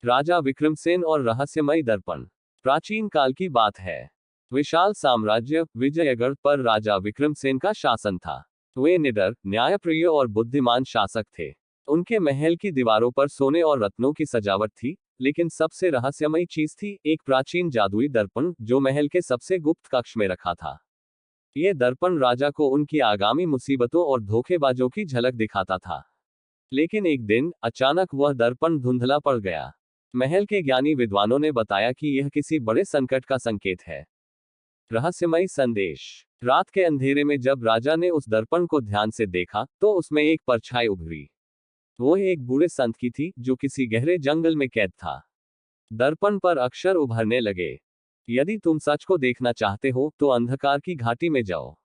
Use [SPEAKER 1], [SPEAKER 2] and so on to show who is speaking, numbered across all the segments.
[SPEAKER 1] राजा विक्रमसेन और रहस्यमयी दर्पण। प्राचीन काल की बात है। विशाल साम्राज्य विजयगढ़ पर राजा विक्रमसेन का शासन था। वे निडर, न्यायप्रिय और बुद्धिमान शासक थे। उनके महल की दीवारों पर सोने और रत्नों की सजावट थी, लेकिन सबसे रहस्यमयी चीज थी एक प्राचीन जादुई दर्पण जो महल के सबसे गुप्त कक्ष में रखा था। यह दर्पण राजा को उनकी आगामी मुसीबतों और धोखेबाजों की झलक दिखाता था। लेकिन एक दिन अचानक वह दर्पण धुंधला पड़ गया। महल के ज्ञानी विद्वानों ने बताया कि यह किसी बड़े संकट का संकेत है। रहस्यमयी संदेश। रात के अंधेरे में जब राजा ने उस दर्पण को ध्यान से देखा तो उसमें एक परछाई उभरी। वो एक बूढ़े संत की थी जो किसी गहरे जंगल में कैद था। दर्पण पर अक्षर उभरने लगे। यदि तुम सच को देखना चाहते हो तो अंधकार की घाटी में जाओ।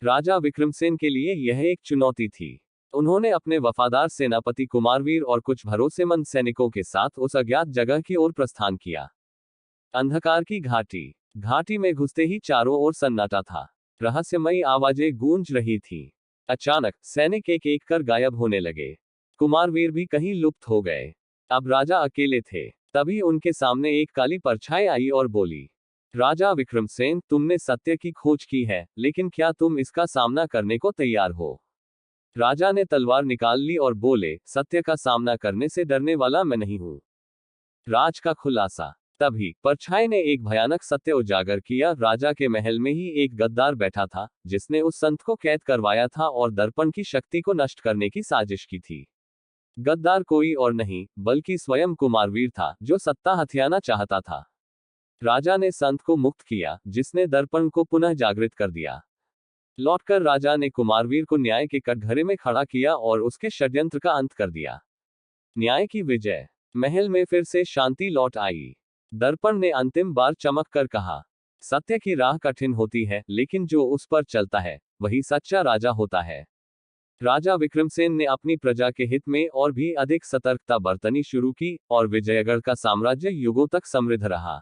[SPEAKER 1] राजा विक्रमसेन के लिए यह एक चुनौती थी। उन्होंने अपने वफादार सेनापति कुमारवीर और कुछ भरोसेमंद सैनिकों के साथ उस अज्ञात जगह की ओर प्रस्थान किया। अंधकार की घाटी। घाटी में घुसते ही चारों ओर सन्नाटा था। रहस्यमयी आवाजें गूंज रही थीं। अचानक सैनिक एक एक कर गायब होने लगे। कुमारवीर भी कहीं लुप्त हो गए। अब राजा अकेले थे। तभी उनके सामने एक काली परछाई आई और बोली, राजा विक्रमसेन, तुमने सत्य की खोज की है, लेकिन क्या तुम इसका सामना करने को तैयार हो? राजा ने तलवार निकाल ली और बोले, सत्य का सामना करने से डरने वाला मैं नहीं हूं। राज का खुलासा। तभी परछाई ने एक भयानक सत्य उजागर किया। राजा के महल में ही एक गद्दार बैठा था जिसने उस संत को कैद करवाया था और दर्पण की शक्ति को नष्ट करने की साजिश की थी। गद्दार कोई और नहीं बल्कि स्वयं कुमारवीर था जो सत्ता हथियाना चाहता था। राजा ने संत को मुक्त किया जिसने दर्पण को पुनः जागृत कर दिया। लौटकर राजा ने कुमारवीर को न्याय के कटघरे में खड़ा किया और उसके षड्यंत्र का अंत कर दिया। न्याय की विजय। महल में फिर से शांति लौट आई। दर्पण ने अंतिम बार चमक कर कहा, सत्य की राह कठिन होती है, लेकिन जो उस पर चलता है वही सच्चा राजा होता है। राजा विक्रमसेन ने अपनी प्रजा के हित में और भी अधिक सतर्कता बरतनी शुरू की और विजयगढ़ का साम्राज्य युगों तक समृद्ध रहा।